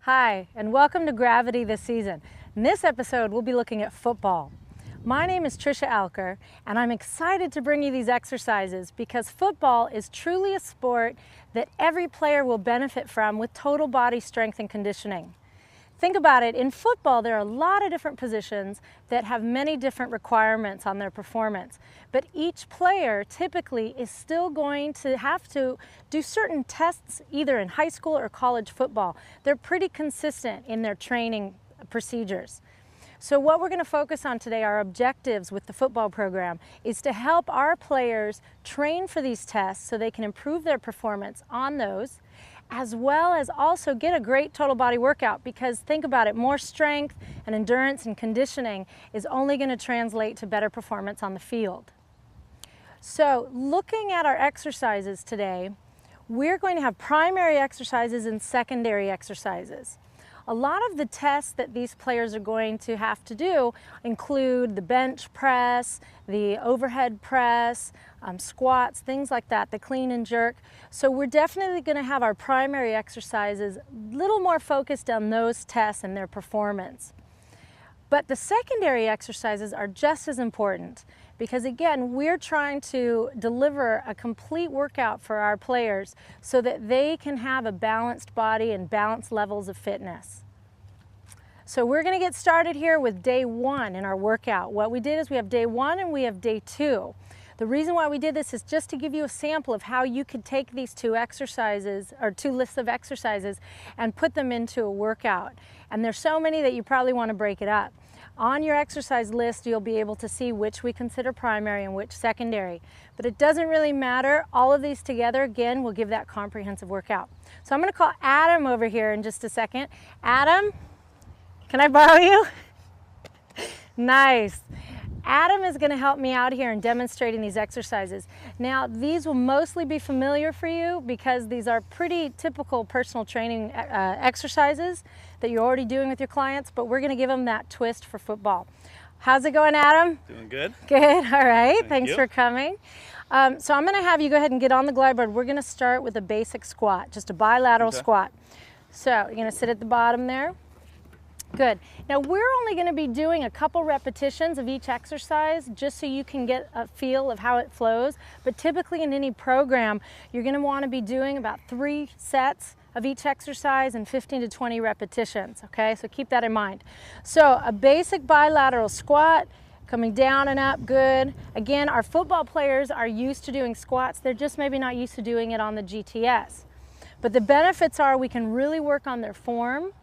Hi, and welcome to Gravity this season. In this episode, we'll be looking at football. My name is Trisha Alker, and I'm excited to bring you these exercises because football is truly a sport that every player will benefit from with total body strength and conditioning. Think about it, in football there are a lot of different positions that have many different requirements on their performance, but each player typically is still going to have to do certain tests either in high school or college football. They're pretty consistent in their training procedures. So what we're going to focus on today, our objectives with the football program, is to help our players train for these tests so they can improve their performance on those, as well as also get a great total body workout, because think about it, more strength and endurance and conditioning is only going to translate to better performance on the field. So looking at our exercises today, we're going to have primary exercises and secondary exercises. A lot of the tests that these players are going to have to do include the bench press, the overhead press, squats, things like that, the clean and jerk. So we're definitely going to have our primary exercises a little more focused on those tests and their performance. But the secondary exercises are just as important because, again, we're trying to deliver a complete workout for our players so that they can have a balanced body and balanced levels of fitness. So we're going to get started here with day one in our workout. What we did is we have day one and we have day two. The reason why we did this is just to give you a sample of how you could take these two exercises, or two lists of exercises, and put them into a workout. And there's so many that you probably want to break it up. On your exercise list, you'll be able to see which we consider primary and which secondary. But it doesn't really matter. All of these together, again, will give that comprehensive workout. So I'm going to call Adam over here in just a second. Adam, can I borrow you? Nice. Adam is going to help me out here in demonstrating these exercises. Now, these will mostly be familiar for you because these are pretty typical personal training exercises that you're already doing with your clients, but we're going to give them that twist for football. How's it going, Adam? Doing good. Good, all right. Thank you. For coming. So I'm going to have you go ahead and get on the glide board. We're going to start with a basic squat, just a bilateral squat. So you're going to sit at the bottom there. Good. Now we're only going to be doing a couple repetitions of each exercise just so you can get a feel of how it flows. But typically in any program, you're going to want to be doing about 3 sets of each exercise and 15 to 20 repetitions. Okay, so keep that in mind. So a basic bilateral squat, coming down and up, good. Again, our football players are used to doing squats. They're just maybe not used to doing it on the GTS. But the benefits are we can really work on their form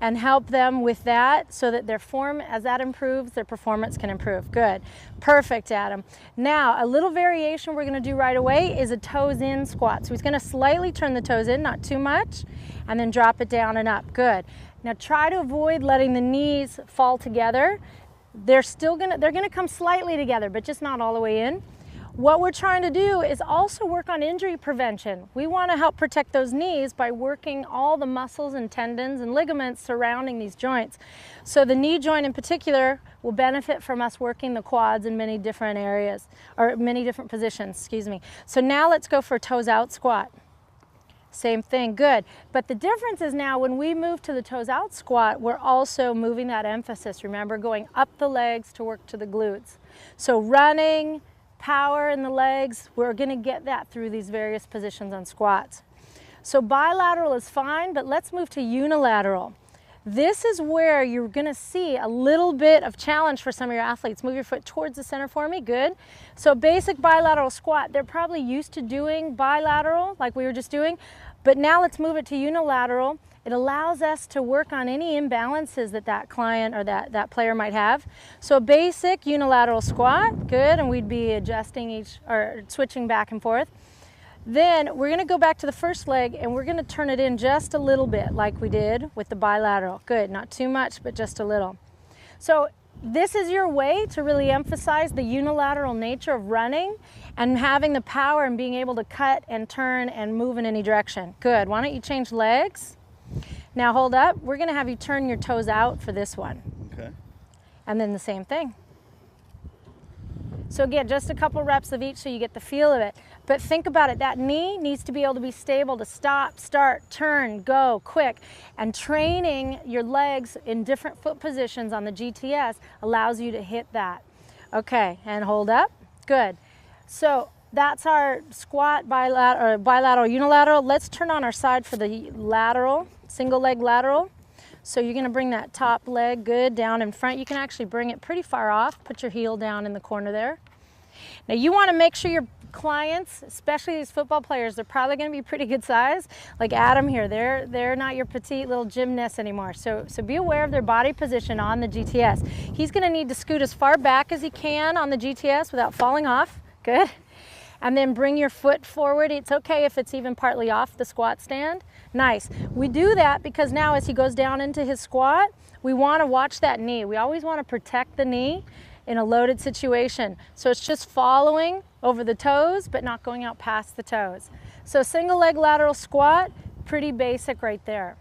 and help them with that so that their form, as that improves, their performance can improve. Good. Perfect, Adam. Now, a little variation we're going to do right away is a toes in squat. So he's going to slightly turn the toes in, not too much, and then drop it down and up. Good. Now try to avoid letting the knees fall together. They're going to come slightly together, but just not all the way in. What we're trying to do is also work on injury prevention. We want to help protect those knees by working all the muscles and tendons and ligaments surrounding these joints. So the knee joint in particular will benefit from us working the quads in many different areas, or many different positions, excuse me. So now let's go for a toes out squat. Same thing, good. But the difference is now when we move to the toes out squat, we're also moving that emphasis. Remember, going up the legs to work to the glutes. So running, power in the legs, we're going to get that through these various positions on squats. So bilateral is fine, but let's move to unilateral. This is where you're going to see a little bit of challenge for some of your athletes. Move your foot towards the center for me, good. So basic bilateral squat, they're probably used to doing bilateral like we were just doing, but now let's move it to unilateral. It allows us to work on any imbalances that that client or that player might have. So a basic unilateral squat, good, and we'd be adjusting each, or switching back and forth. Then we're going to go back to the first leg and we're going to turn it in just a little bit like we did with the bilateral. Good, not too much, but just a little. So this is your way to really emphasize the unilateral nature of running and having the power and being able to cut and turn and move in any direction. Good, why don't you change legs? Now hold up, we're going to have you turn your toes out for this one. Okay. And then the same thing. So again, just a couple reps of each so you get the feel of it. But think about it, that knee needs to be able to be stable to stop, start, turn, go, quick. And training your legs in different foot positions on the GTS allows you to hit that. Okay, and hold up, good. So that's our squat, bilateral, unilateral. Let's turn on our side for the lateral, single leg lateral. So you're gonna bring that top leg good down in front. You can actually bring it pretty far off. Put your heel down in the corner there. Now you wanna make sure your clients, especially these football players, they're probably gonna be pretty good size. Like Adam here, they're not your petite little gymnasts anymore. So be aware of their body position on the GTS. He's gonna need to scoot as far back as he can on the GTS without falling off. Good. And then bring your foot forward. It's okay if it's even partly off the squat stand. Nice. We do that because now as he goes down into his squat, we want to watch that knee. We always want to protect the knee in a loaded situation. So it's just following over the toes, but not going out past the toes. So single leg lateral squat, pretty basic right there.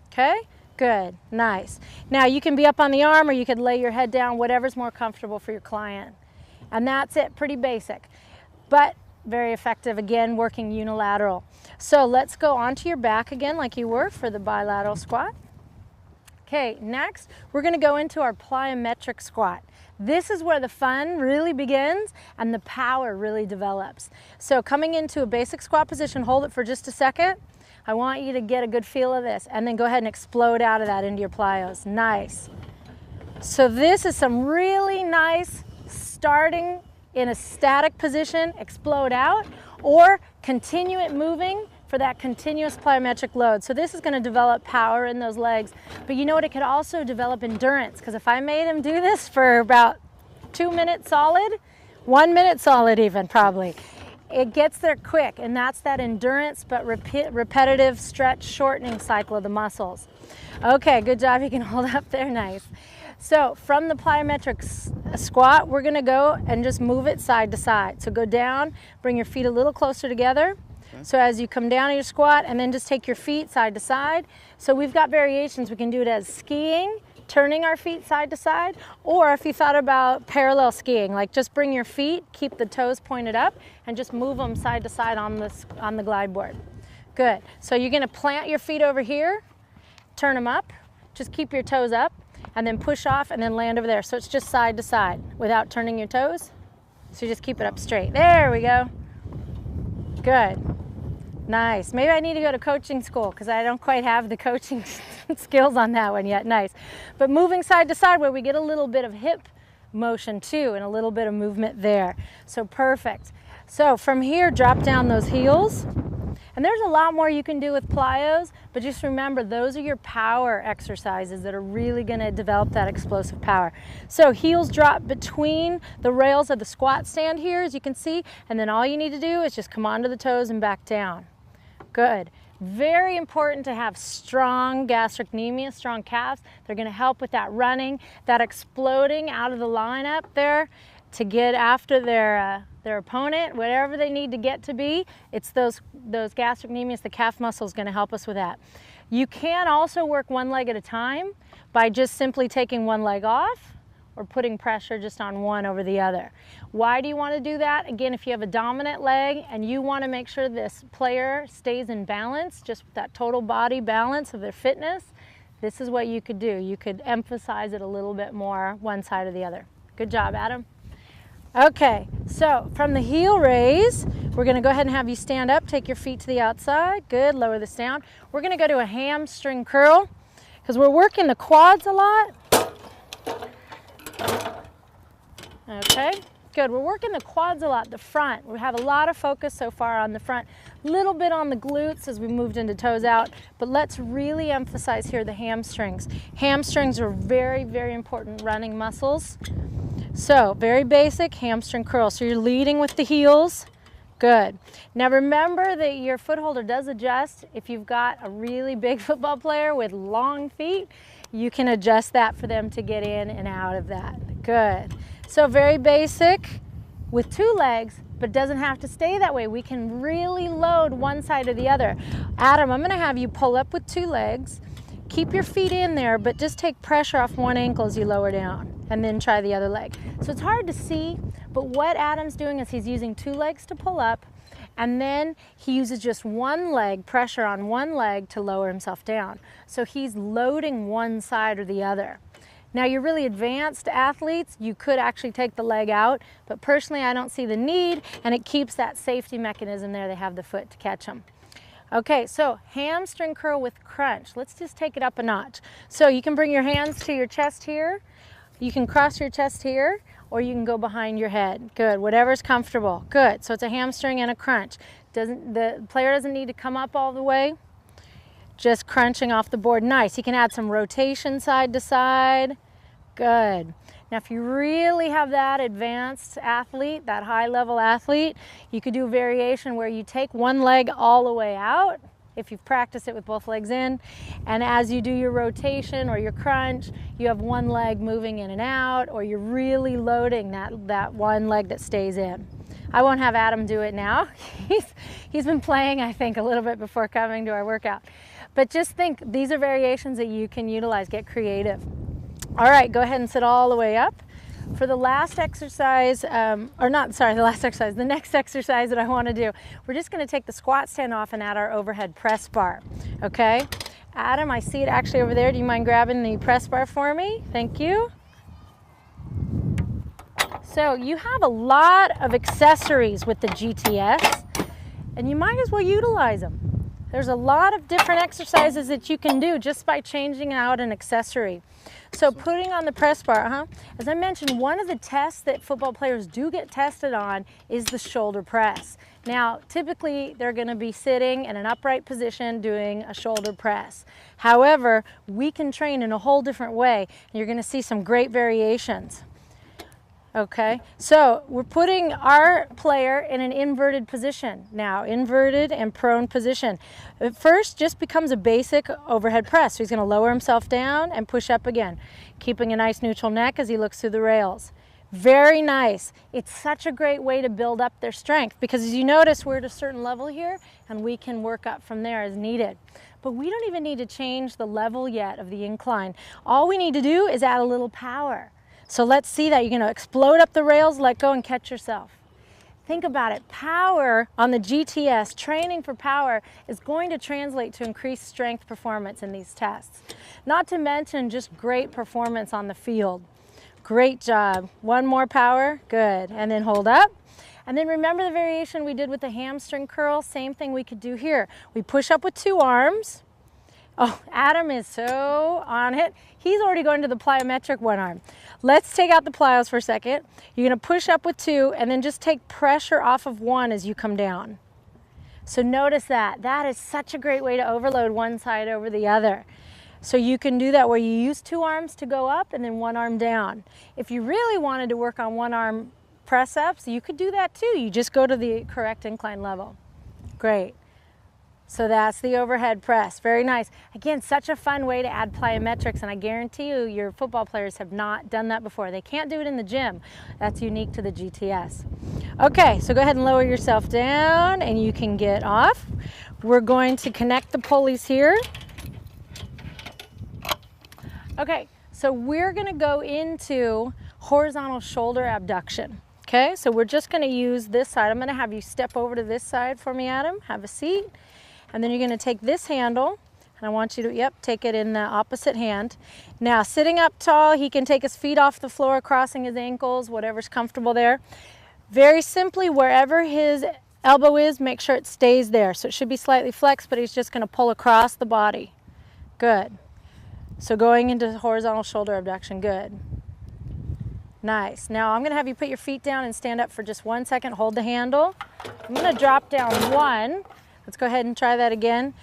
Okay? Good. Nice. Now you can be up on the arm or you could lay your head down, whatever's more comfortable for your client. And that's it, pretty basic. But very effective, again, working unilateral. So let's go onto your back again like you were for the bilateral squat. Okay, next we're gonna go into our plyometric squat. This is where the fun really begins and the power really develops. So coming into a basic squat position, hold it for just a second. I want you to get a good feel of this and then go ahead and explode out of that into your plyos. Nice. So this is some really nice starting in a static position, explode out, or continue it moving for that continuous plyometric load. So this is gonna develop power in those legs. But you know what, it could also develop endurance, because if I made him do this for about 2 minutes solid, 1 minute solid even probably, it gets there quick, and that's that endurance but repetitive stretch shortening cycle of the muscles. Okay, good job, you can hold up there, nice. So from the plyometric squat, we're gonna go and just move it side to side. So go down, bring your feet a little closer together. Okay. So as you come down in your squat, and then just take your feet side to side. So we've got variations. We can do it as skiing, turning our feet side to side, or if you thought about parallel skiing, like just bring your feet, keep the toes pointed up, and just move them side to side on the glide board. Good. So you're gonna plant your feet over here, turn them up, just keep your toes up, and then push off and then land over there. So it's just side to side without turning your toes. So you just keep it up straight. There we go. Good. Nice. Maybe I need to go to coaching school because I don't quite have the coaching skills on that one yet. Nice. But moving side to side where we get a little bit of hip motion too and a little bit of movement there. So perfect. So from here, drop down those heels. And there's a lot more you can do with plyos, but just remember those are your power exercises that are really going to develop that explosive power. So heels drop between the rails of the squat stand here, as you can see, and then all you need to do is just come onto the toes and back down. Good. Very important to have strong gastrocnemius, strong calves. They're going to help with that running, that exploding out of the lineup there to get after their opponent, whatever they need to get to be. It's those gastrocnemius, the calf muscle is going to help us with that. You can also work one leg at a time by just simply taking one leg off or putting pressure just on one over the other. Why do you want to do that? Again, if you have a dominant leg and you want to make sure this player stays in balance, just with that total body balance of their fitness, this is what you could do. You could emphasize it a little bit more one side or the other. Good job, Adam. Okay, so from the heel raise, we're going to go ahead and have you stand up, take your feet to the outside. Good, lower this down. We're going to go to a hamstring curl because we're working the quads a lot. Okay, good. We're working the quads a lot, the front. We have a lot of focus so far on the front, a little bit on the glutes as we moved into toes out, but let's really emphasize here the hamstrings. Hamstrings are very, very important running muscles. So very basic hamstring curl. So you're leading with the heels. Good. Now remember that your foot holder does adjust. If you've got a really big football player with long feet, you can adjust that for them to get in and out of that. Good. So very basic with two legs, but doesn't have to stay that way. We can really load one side or the other. Adam, I'm going to have you pull up with two legs. Keep your feet in there, but just take pressure off one ankle as you lower down. and then try the other leg. So it's hard to see, but what Adam's doing is he's using 2 legs to pull up, and then he uses just 1 leg, pressure on 1 leg to lower himself down. So he's loading one side or the other. Now, you're really advanced athletes, you could actually take the leg out, but personally I don't see the need, and it keeps that safety mechanism there. They have the foot to catch them. Okay, so hamstring curl with crunch. Let's just take it up a notch. So you can bring your hands to your chest here, you can cross your chest here, or you can go behind your head. Good, whatever's comfortable. Good, so it's a hamstring and a crunch. The player doesn't need to come up all the way, just crunching off the board. Nice, you can add some rotation side to side. Good. Now, if you really have that advanced athlete, that high-level athlete, you could do a variation where you take 1 leg all the way out, if you've practiced it with both legs in, and as you do your rotation or your crunch, you have 1 leg moving in and out, or you're really loading that 1 leg that stays in. I won't have Adam do it now. He's been playing, I think, a little bit before coming to our workout. But just think, these are variations that you can utilize. Get creative. All right, go ahead and sit all the way up. For the last exercise, the next exercise that I want to do, we're just going to take the squat stand off and add our overhead press bar, okay? Adam, I see it actually over there. Do you mind grabbing the press bar for me? Thank you. So you have a lot of accessories with the GTS, and you might as well utilize them. There's a lot of different exercises that you can do just by changing out an accessory. So putting on the press bar, as I mentioned, one of the tests that football players do get tested on is the shoulder press. Now, typically they're going to be sitting in an upright position doing a shoulder press. However, we can train in a whole different way, and you're going to see some great variations. Okay, so we're putting our player in an inverted position now, inverted and prone position. At first, just becomes a basic overhead press. So he's going to lower himself down and push up again, keeping a nice neutral neck as he looks through the rails. Very nice. It's such a great way to build up their strength because as you notice, we're at a certain level here and we can work up from there as needed. But we don't even need to change the level yet of the incline. All we need to do is add a little power. So let's see that. You're going to explode up the rails, let go, and catch yourself. Think about it. Power on the GTS, training for power, is going to translate to increased strength performance in these tests. Not to mention just great performance on the field. Great job. 1 more power. Good. And then hold up. And then remember the variation we did with the hamstring curl? Same thing we could do here. We push up with 2 arms. Oh, Adam is so on it. He's already going to the plyometric 1 arm. Let's take out the plyos for a second. You're going to push up with 2 and then just take pressure off of 1 as you come down. So notice that. That is such a great way to overload one side over the other. So you can do that where you use 2 arms to go up and then 1 arm down. If you really wanted to work on 1 arm press-ups, you could do that too. You just go to the correct incline level. Great. So that's the overhead press. Very nice. Again, such a fun way to add plyometrics, and I guarantee you your football players have not done that before. They can't do it in the gym. That's unique to the GTS. Okay, so go ahead and lower yourself down and you can get off. We're going to connect the pulleys here. Okay, so we're going to go into horizontal shoulder abduction. Okay, so we're just going to use this side. I'm going to have you step over to this side for me, Adam. Have a seat. And then you're going to take this handle, and I want you to, take it in the opposite hand. Now, sitting up tall, he can take his feet off the floor, crossing his ankles, whatever's comfortable there. Very simply, wherever his elbow is, make sure it stays there. So it should be slightly flexed, but he's just going to pull across the body. Good. So going into horizontal shoulder abduction, good. Nice. Now I'm going to have you put your feet down and stand up for just 1 second. Hold the handle. I'm going to drop down 1. Let's go ahead and try that again.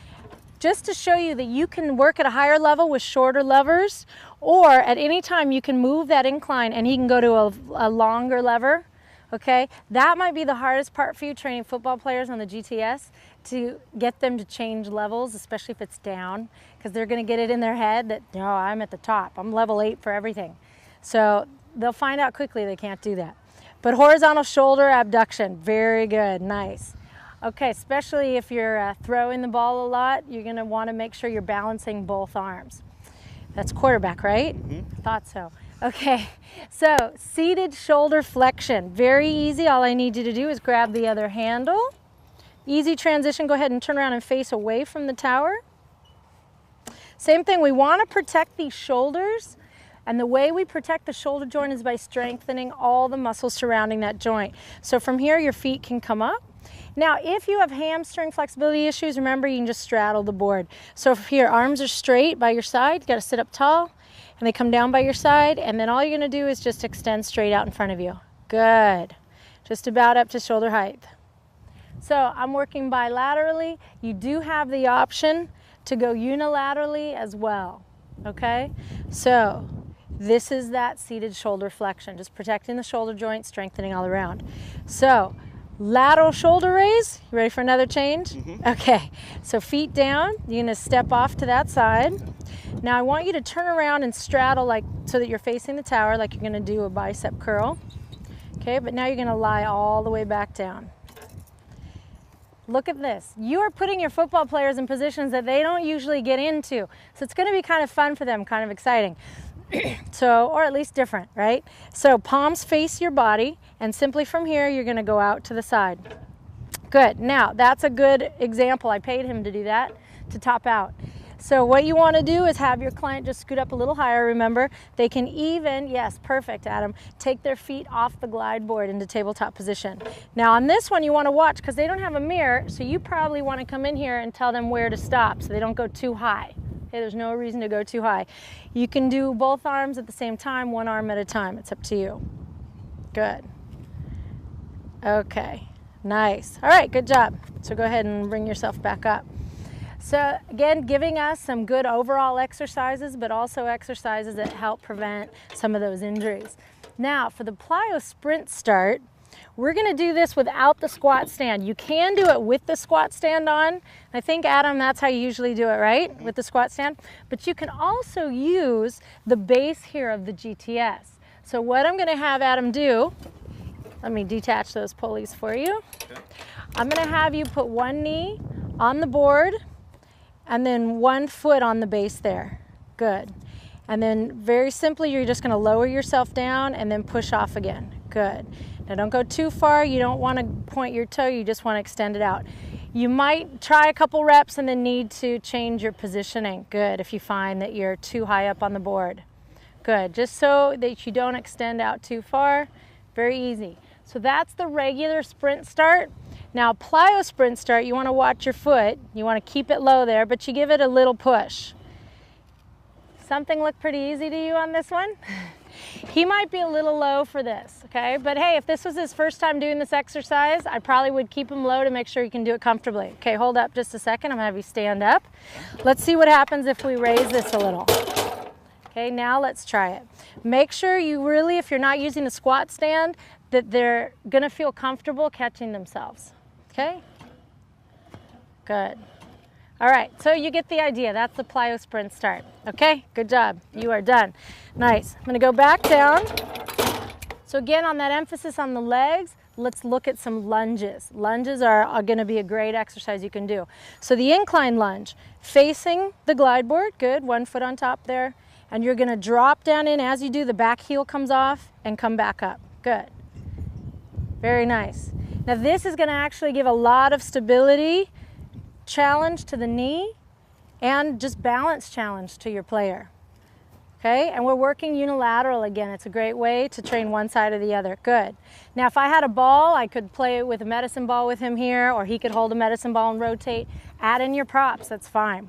Just to show you that you can work at a higher level with shorter levers, or at any time you can move that incline and he can go to a longer lever. Okay, that might be the hardest part for you training football players on the GTS, to get them to change levels, especially if it's down, because they're going to get it in their head that, no, I'm at the top. I'm level 8 for everything. So they'll find out quickly they can't do that. But horizontal shoulder abduction, very good, nice. Okay, especially if you're throwing the ball a lot, you're going to want to make sure you're balancing both arms. That's quarterback, right? Mm-hmm. Thought so. Okay, so seated shoulder flexion. Very easy. All I need you to do is grab the other handle. Easy transition. Go ahead and turn around and face away from the tower. Same thing, we want to protect these shoulders, and the way we protect the shoulder joint is by strengthening all the muscles surrounding that joint. So from here, your feet can come up. Now, if you have hamstring flexibility issues, remember you can just straddle the board. So if here, arms are straight by your side, you got to sit up tall, and they come down by your side, and then all you're going to do is just extend straight out in front of you. Good. Just about up to shoulder height. So I'm working bilaterally. You do have the option to go unilaterally as well, okay? So this is that seated shoulder flexion, just protecting the shoulder joint, strengthening all around. So lateral shoulder raise, you ready for another change? Mm-hmm. Okay, so feet down, you're gonna step off to that side. Now I want you to turn around and straddle like so that you're facing the tower, like you're gonna do a bicep curl. Okay, but now you're gonna lie all the way back down. Look at this. You are putting your football players in positions that they don't usually get into. So it's going to be kind of fun for them, kind of exciting. So, or at least different, right? So palms face your body, and simply from here, you're going to go out to the side. Good. Now, that's a good example. I paid him to do that, to top out. So what you want to do is have your client just scoot up a little higher. Remember, they can even, yes, perfect, Adam, take their feet off the glide board into tabletop position. Now on this one, you want to watch because they don't have a mirror, so you probably want to come in here and tell them where to stop so they don't go too high. Okay, there's no reason to go too high. You can do both arms at the same time, one arm at a time. It's up to you. Good. Okay, nice. All right, good job. So go ahead and bring yourself back up. So again, giving us some good overall exercises, but also exercises that help prevent some of those injuries. Now for the plyo sprint start, we're gonna do this without the squat stand. You can do it with the squat stand on. I think, Adam, that's how you usually do it, right? With the squat stand. But you can also use the base here of the GTS. So what I'm gonna have Adam do, let me detach those pulleys for you. Okay. I'm gonna have you put one knee on the board, and then one foot on the base there. Good. And then very simply, you're just gonna lower yourself down and then push off again. Good. Now don't go too far. You don't wanna point your toe, you just wanna extend it out. You might try a couple reps and then need to change your positioning. Good, if you find that you're too high up on the board. Good, just so that you don't extend out too far. Very easy. So that's the regular sprint start. Now plyo sprint start, you want to watch your foot. You want to keep it low there, but you give it a little push. Something look pretty easy to you on this one? He might be a little low for this, okay? But hey, if this was his first time doing this exercise, I probably would keep him low to make sure he can do it comfortably. Okay, hold up just a second. I'm gonna have you stand up. Let's see what happens if we raise this a little. Okay, now let's try it. Make sure you really, if you're not using a squat stand, that they're gonna feel comfortable catching themselves. Okay? Good. All right, so you get the idea. That's the plyo sprint start. Okay, good job. You are done. Nice. I'm gonna go back down. So again, on that emphasis on the legs, let's look at some lunges. Lunges are gonna be a great exercise you can do. So the incline lunge, facing the glide board, good, one foot on top there, and you're gonna drop down in. As you do, the back heel comes off and come back up. Good. Very nice. Now this is going to actually give a lot of stability challenge to the knee and just balance challenge to your player. Okay, and we're working unilateral again. It's a great way to train one side or the other. Good. Now if I had a ball, I could play with a medicine ball with him here, or he could hold a medicine ball and rotate. Add in your props, that's fine.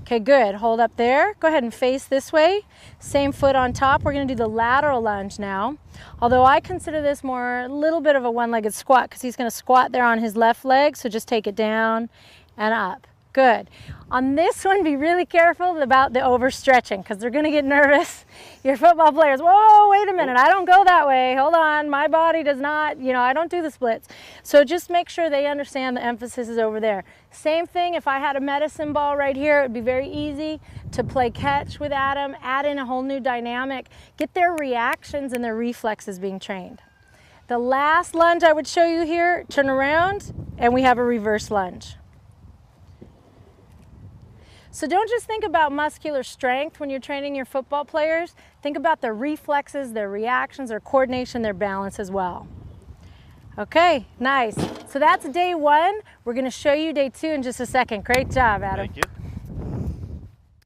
Okay, good. Hold up there. Go ahead and face this way. Same foot on top. We're going to do the lateral lunge now. Although I consider this more a little bit of a one-legged squat because he's going to squat there on his left leg. So just take it down and up. Good. On this one, be really careful about the overstretching because they're going to get nervous. Your football players, whoa, wait a minute, I don't go that way. Hold on, my body does not, I don't do the splits. So just make sure they understand the emphasis is over there. Same thing, if I had a medicine ball right here, it would be very easy to play catch with Adam, add in a whole new dynamic, get their reactions and their reflexes being trained. The last lunge I would show you here, turn around, and we have a reverse lunge. So don't just think about muscular strength when you're training your football players. Think about their reflexes, their reactions, their coordination, their balance as well. Okay, nice. So that's day 1. We're going to show you day 2 in just a second. Great job, Adam. Thank you.